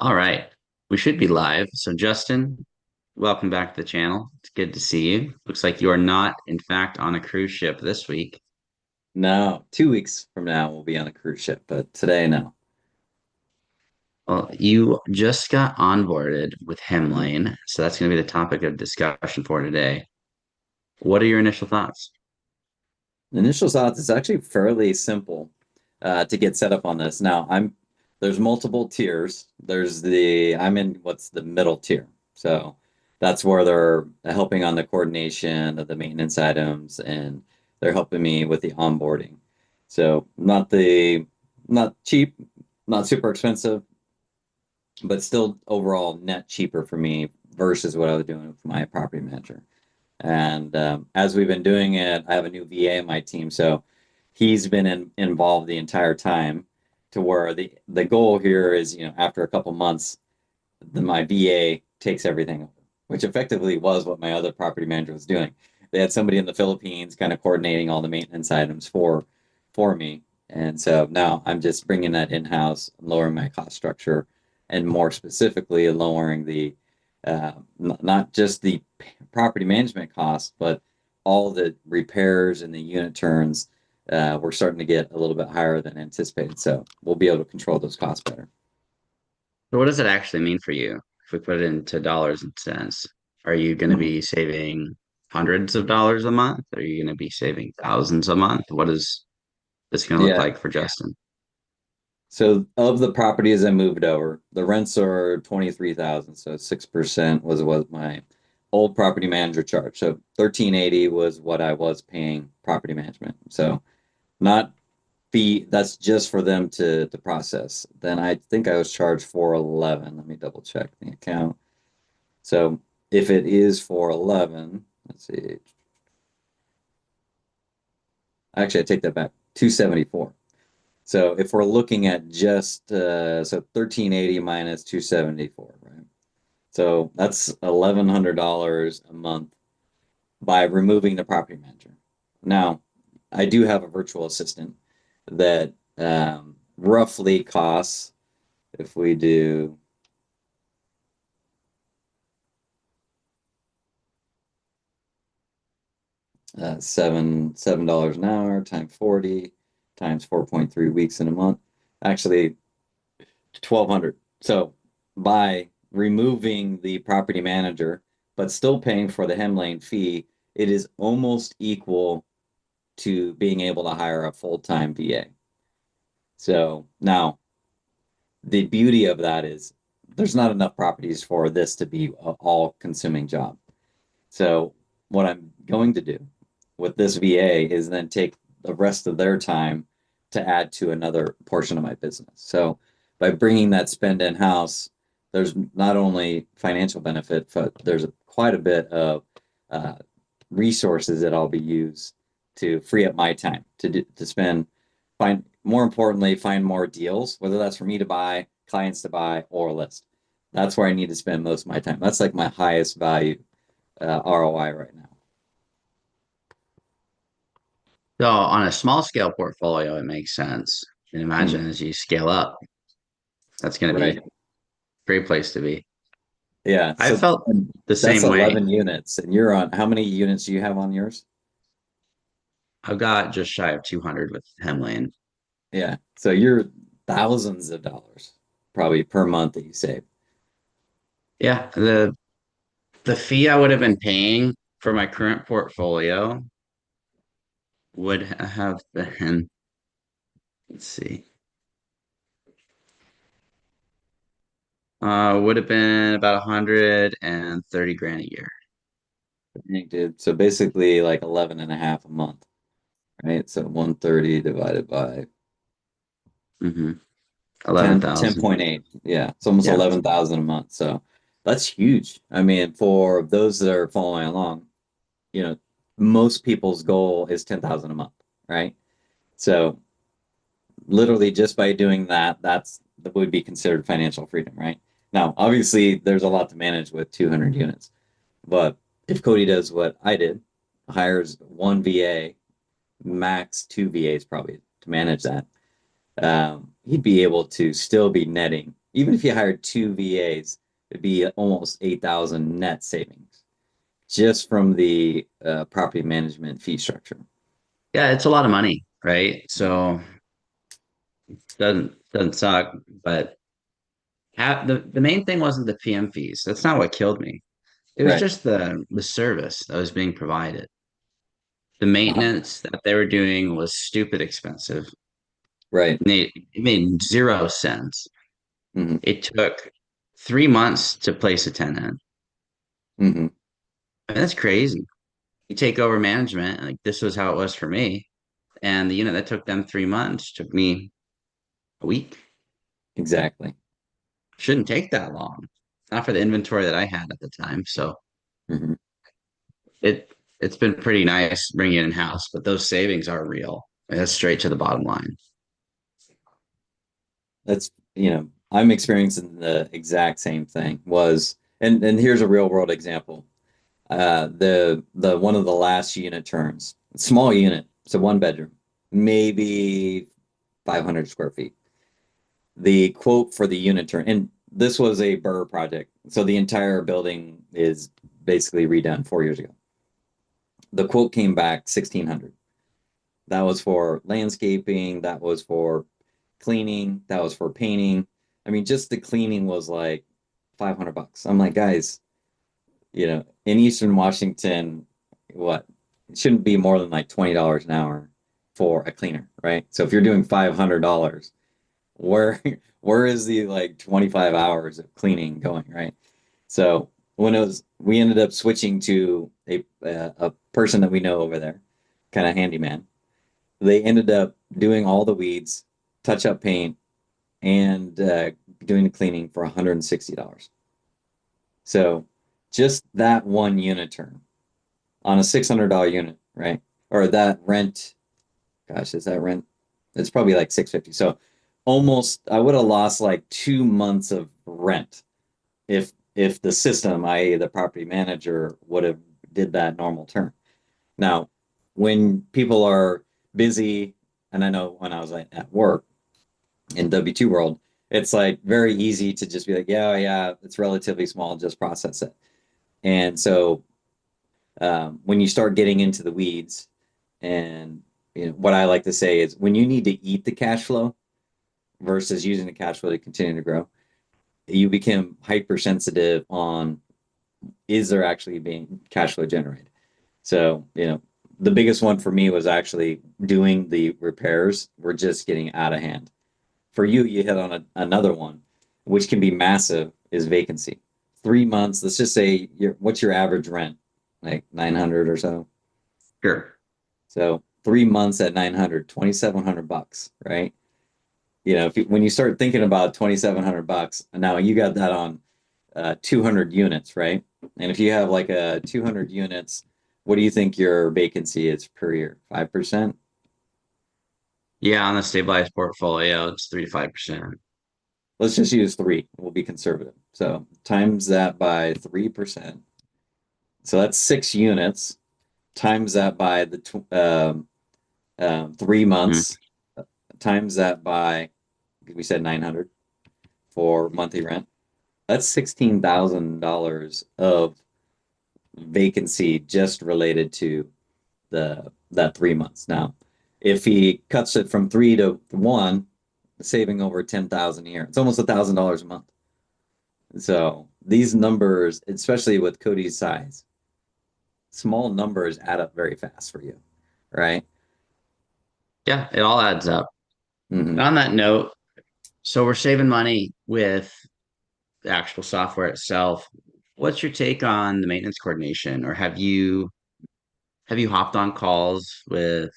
All right. We should be live. So, Justin, welcome back to the channel. It's good to see you. Looks like you are not, in fact, on a cruise ship this week. No, 2 weeks from now we'll be on a cruise ship, but today no. Well, you just got onboarded with Mhm. Hemlane. So, that's going to be the topic of discussion for today. What are your initial thoughts? Initial thoughts, it's actually fairly simple to get set up on this. Now there's multiple tiers. I'm in what's the middle tier. So that's where they're helping on the coordination of the maintenance items and they're helping me with the onboarding. So not cheap, not super expensive, but still overall net cheaper for me versus what I was doing with my property manager. And as we've been doing it, I have a new VA in my team, so he's been involved the entire time. To where the goal here is, after a couple months, my VA takes everything over, which effectively was what my other property manager was doing. They had somebody in the Philippines kind of coordinating all the maintenance items for me, and so now I'm just bringing that in house, lowering my cost structure, and more specifically lowering the not just the property management costs, but all the repairs and the unit turns. We're starting to get a little bit higher than anticipated, so we'll be able to control those costs better. So, what does it actually mean for you? If we put it into dollars and cents, are you going to be saving hundreds of dollars a month? Are you going to be saving thousands a month? What is this going to look Yeah. like for Justin? So of the properties I moved over, the rents are 23,000. So 6% was what my old property manager charged. So 1380 was what I was paying property management. So not fee, that's just for them to process. Then I think I was charged 411. Let me double check the account. So if it is 411, let's see. Actually, I take that back. 274. So if we're looking at just so 1380 minus 274, right? So that's $1,100 a month by removing the property manager. Now, I do have a virtual assistant that roughly costs, if we do $7 an hour times 40 times 4.3 weeks in a month, actually 1,200. So by removing the property manager, but still paying for the Hemlane fee, it is almost equal to being able to hire a full-time VA. So now the beauty of that is there's not enough properties for this to be an all-consuming job. So what I'm going to do with this VA is then take the rest of their time to add to another portion of my business. So by bringing that spend in house, there's not only financial benefit, but there's quite a bit of uh, resources that I'll be used to free up my time to spend, find more importantly, find more deals, whether that's for me to buy, clients to buy, or list. That's where I need to spend most of my time. That's like my highest value ROI right now. So on a small scale portfolio, it makes sense. And Mm, imagine as you scale up, that's going to be right. a great place to be. Yeah. I So felt the that's same way. 11 units. And you're on, how many units do you have on yours? I've got just shy of 200 with Hemlane. Yeah. So you're thousands of dollars probably per month that you save. Yeah, the fee I would have been paying for my current portfolio would have been, let's see, would have been about 130 grand a year. Dude. So basically like 11 and a half a month, right? So 130 divided by Mm-hmm. 10, 11,000. 10.8. Yeah. It's almost Yeah. 11,000 a month. So that's huge. I mean, for those that are following along, you know, most people's goal is 10,000 a month, right? So literally just by doing that, that would be considered financial freedom, right? Now, obviously, there's a lot to manage with 200 units, but if Cody does what I did, hires one VA, max two VAs probably to manage that, he'd be able to still be netting Even if you hired two VAs, it'd be almost 8,000 net savings just from the property management fee structure. Yeah, it's a lot of money, right? Mhm. So doesn't suck, but the main thing wasn't the PM fees. That's not what killed me. It was Right. just the service that was being provided. The Uh-huh. maintenance that they were doing was stupid expensive. Right. It made zero sense. Hmm. It took 3 months to place a tenant. Hmm. And that's crazy. You take over management, like this was how it was for me. And the unit that took them 3 months took me a week. Exactly. Shouldn't take that long. Not for the inventory that I had at the time. So Hmm. it's been pretty nice bringing it in house, but those savings are real. That's straight to the bottom line. That's, I'm experiencing the exact same thing was, and here's a real world example. The one of the last unit turns, small unit, so one bedroom, maybe 500 square feet. The quote for the unit turn, and this was a Burr project, so the entire building is basically redone 4 years ago. The quote came back 1,600. That was for landscaping, that was for cleaning, that was for painting. I mean, just the cleaning was like $500. I'm like, guys, in Eastern Washington, what? It shouldn't be more than like $20 an hour for a cleaner, right? So if you're doing $500, where where is the like 25 hours of cleaning going, right? So we ended up switching to a person that we know over there, kind of handyman. They ended up doing all the weeds, touch up paint, and doing the cleaning for $160. So just that one unit turn on a $600 unit, right? Or that rent, gosh, is that rent? It's probably like 650. So almost I would have lost like 2 months of rent if the system, i.e. the property manager, would have did that normal turn. Now, when people are busy, and I know when I was like at work in W2 world, it's like very easy to just be like, yeah, yeah, it's relatively small, just process it. And so when you start getting into the weeds, and what I like to say is when you need to eat the cash flow versus using the cash flow to continue to grow, you become hypersensitive on is there actually being cash flow generated. So the biggest one for me was actually doing the repairs. We're just getting out of hand. For you, you hit on another one, which can be massive, is vacancy. 3 months, let's just say what's your average rent? Like 900 or so. Sure. So 3 months at 900, 2,700 bucks, right? When you start thinking about 2,700 bucks, now you got that on 200 units, right? And if you have like a 200 units, what do you think your vacancy is per year? 5%? Yeah, on a stabilized portfolio, it's 3 to 5%. Let's just use three. We'll be conservative. So times that by 3%. So that's 6 units. Times that by the 3 months. Times that by, we said 900 for monthly rent. That's $16,000 of vacancy just related to that 3 months. Now, if he cuts it from 3 to 1, saving over 10,000 a year. It's almost $1,000 a month. So these numbers, especially with Cody's size, small numbers add up very fast for you, right? Yeah, it all adds up. Hmm. And on that note, so we're saving money with the actual software itself. What's your take on the maintenance coordination, or have you hopped on calls with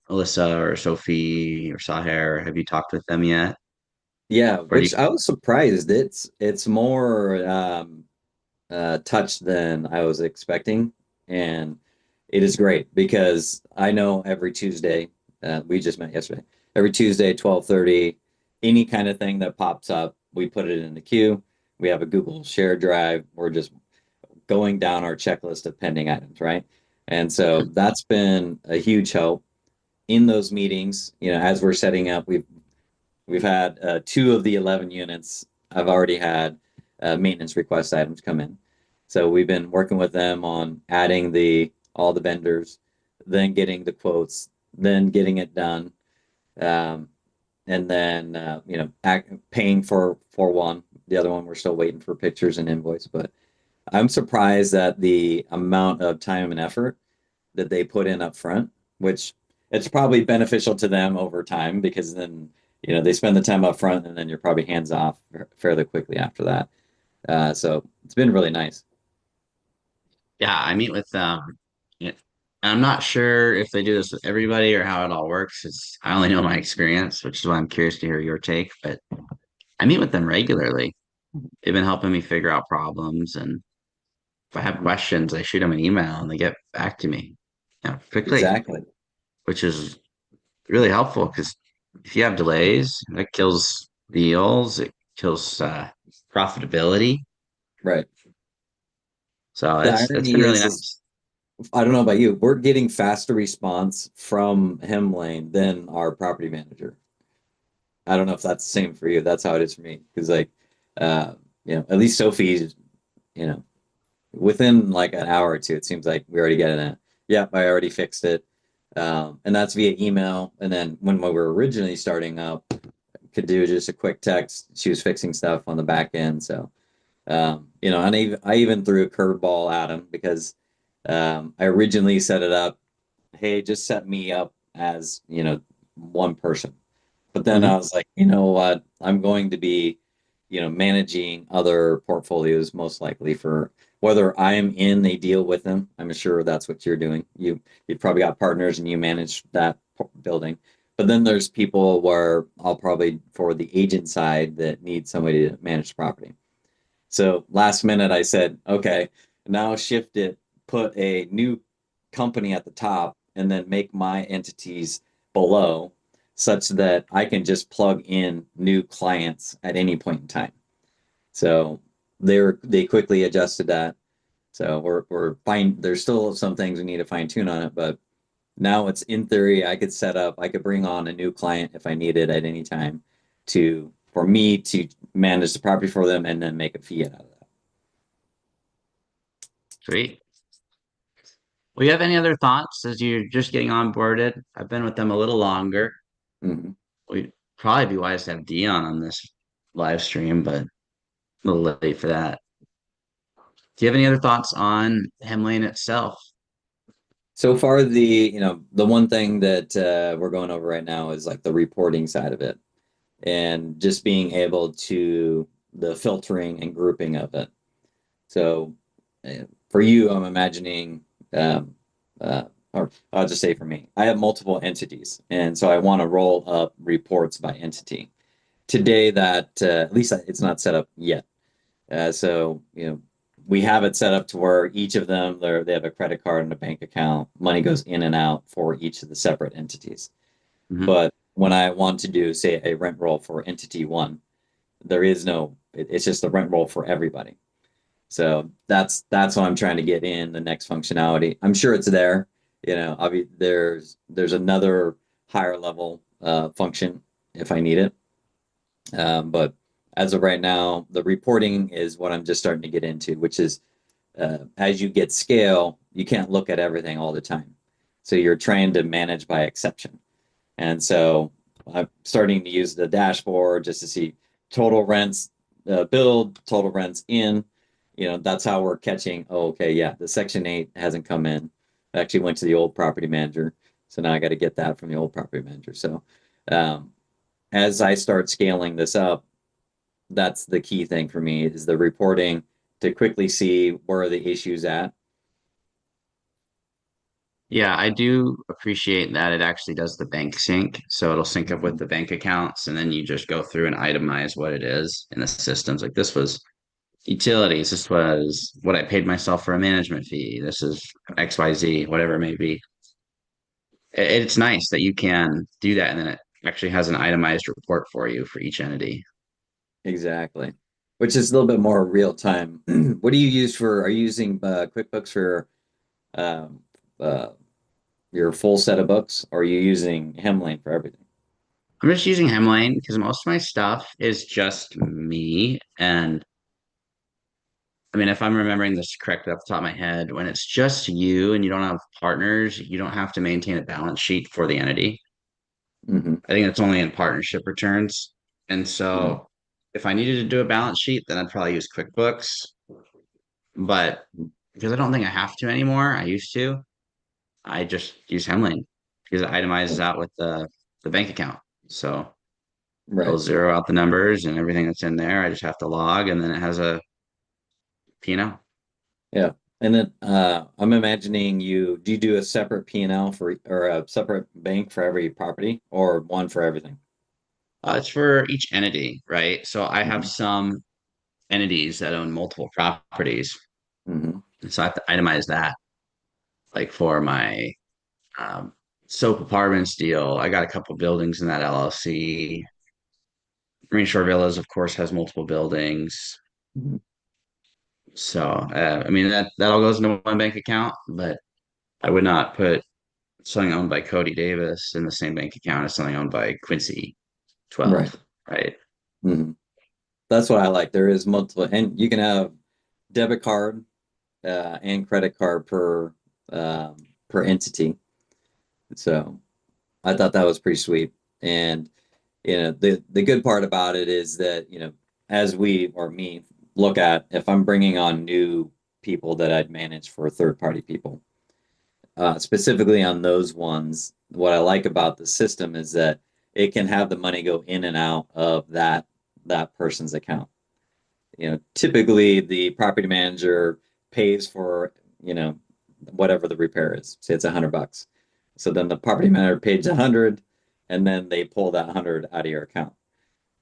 Alyssa or Sophie or Saher? Have you talked with them yet? Yeah, Or do you, which I was surprised. It's more touch than I was expecting, and it is great because I know every Tuesday, we just met yesterday. Every Tuesday, 12:30, any kind of thing that pops up, we put it in the queue. We have a Google share drive. We're just going down our checklist of pending items, right? And so that's been a huge help in those meetings. As we're setting up, we've had two of the 11 units I've already had maintenance request items come in. So we've been working with them on adding the all the vendors, then getting the quotes, then getting it done, um, and then paying for one. The other one we're still waiting for pictures and invoice, but I'm surprised at the amount of time and effort that they put in up front, which it's probably beneficial to them over time because then they spend the time up front and then you're probably hands off fairly quickly after that. So it's been really nice. Yeah, I meet with them. Yeah, I'm not sure if they do this with everybody or how it all works. I only know my experience, which is why I'm curious to hear your take. But I meet with them regularly. They've been helping me figure out problems, and if I have questions, I shoot them an email and they get back to me, quickly, Exactly. which is really helpful because if you have delays, that kills deals, it kills profitability. Right. So The it's been irony really is nice. I don't know about you, we're getting faster response from Hemlane than our property manager. I don't know if that's the same for you. That's how it is for me. Because uh, at least Sophie's, you know, within like an hour or two, it seems like we already get it. Yep, I already fixed it. And that's via email. And then when we were originally starting up, could do just a quick text. She was fixing stuff on the back end. So, and I even threw a curveball at him because I originally set it up. Hey, just set me up as, one person. But then I Hmm. was like, you know what? I'm going to be, managing other portfolios most likely for whether I'm in a deal with them. I'm sure that's what you're doing. You've probably got partners and you manage that building. But then there's people where I'll probably for the agent side that need somebody to manage the property. So last minute I said, okay, now shift it, put a new company at the top, and then make my entities below such that I can just plug in new clients at any point in time. So they quickly adjusted that. So we're fine. There's still some things we need to fine tune on it, but now it's in theory I could set up, I could bring on a new client if I needed at any time to for me to manage the property for them and then make a fee out of that. Sweet. Well, you have any other thoughts as you're just getting onboarded? I've been with them a little longer. Mhm. We'd probably be wise to have Dion on this live stream, but a little late for that. Do you have any other thoughts on Hemlane itself? So far, the one thing that we're going over right now is like the reporting side of it and just being able to the filtering and grouping of it. So for you, I'm imagining, um, uh, or I'll just say for me, I have multiple entities. And so I want to roll up reports by entity. Today, that at least it's not set up yet. So, we have it set up to where each of them, they have a credit card and a bank account. Money goes in and out for each of the separate entities. Hmm. But when I want to do, say, a rent roll for entity one, there is no, it's just the rent roll for everybody. So that's what I'm trying to get in the next functionality. I'm sure it's there. There's another higher level function if I need it. But as of right now, the reporting is what I'm just starting to get into, which is as you get scale, you can't look at everything all the time. So you're trying to manage by exception. And so I'm starting to use the dashboard just to see total rents billed, total rents in. That's how we're catching. Oh, okay, yeah, the Section 8 hasn't come in. I actually went to the old property manager. So now I got to get that from the old property manager. So um, as I start scaling this up, that's the key thing for me is the reporting to quickly see where are the issues at. Yeah, I do appreciate that it actually does the bank sync. So it'll sync up with Mhm. the bank accounts, and then you just go through and itemize what it is in the systems. Like this was utilities, this was what I paid myself for a management fee. This is XYZ, whatever it may be. It's nice that you can do that, and then it actually has an itemized report for you for each entity. Exactly. Which is a little bit more real time. What do you use for, are you using QuickBooks for um, uh, your full set of books, or are you using Hemlane for everything? I'm just using Hemlane because most of my stuff is just me. And I mean, if I'm remembering this correctly off the top of my head, when it's just you and you don't have partners, you don't have to maintain a balance sheet for the entity. Hmm. I think that's only in partnership returns. And Hmm. so if I needed to do a balance sheet, then I'd probably use QuickBooks. But because I don't think I have to anymore, I used to, I just use Hemlane because it itemizes out with the bank account. So it'll Right. zero out the numbers and everything that's in there. I just have to log and then it has a P&L. Yeah. And then I'm imagining do you do a separate P&L for or a separate bank for every property or one for everything? It's for each entity, right? So I have Hmm. some entities that own multiple properties. Hmm. So I have to itemize that. Like for my um, Soap Apartments deal, I got a couple buildings in that LLC. Marine Shore Villas, of course, has multiple buildings. Hmm. So I mean that all goes into one bank account, but I would not put something owned by Cody Davis in the same bank account as something owned by Quincy Right. 12, right? Hmm. That's what I like. There is multiple, and you can have debit card and credit card per entity. So I thought that was pretty sweet. And the good part about it is that as we or me look at if I'm bringing on new people that I'd manage for third party people, specifically on those ones, what I like about the system is that it can have the money go in and out of that person's account. Typically the property manager pays for, whatever the repair is. Say it's $100. So then the property manager pays 100 and then they pull that 100 out of your account.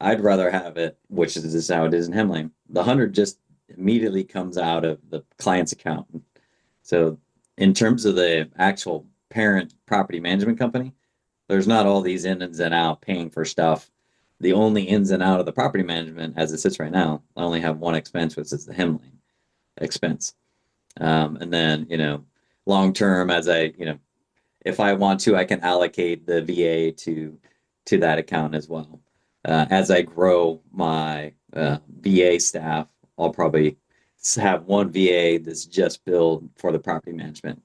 I'd rather have it, which is just how it is in Hemlane. The 100 just immediately comes out of the client's account. So in terms of the actual parent property management company, there's not all these ins and out paying for stuff. The only ins and out of the property management as it sits right now, I only have one expense, which is the Hemlane expense. And then, long term, if I want to, I can allocate the VA to that account as well. As I grow my VA staff, I'll probably have one VA that's just billed for the property management.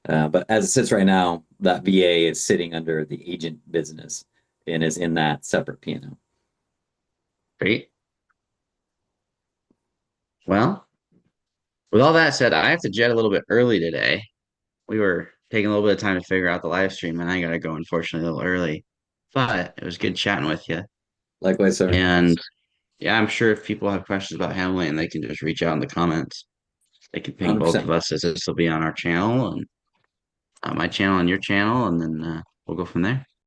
But as it sits right now, that VA is sitting under the agent business and is in that separate P&L. Great. Well, with all that said, I have to jet a little bit early today. We were taking a little bit of time to figure out the live stream, and I gotta go, unfortunately, a little early. But it was good chatting with you. Likewise, sir. And yeah, I'm sure if people have questions about Hamlin, they can just reach out in the comments. They can ping both of 100%. us as this will be on our channel and my channel and your channel, and then we'll go from there.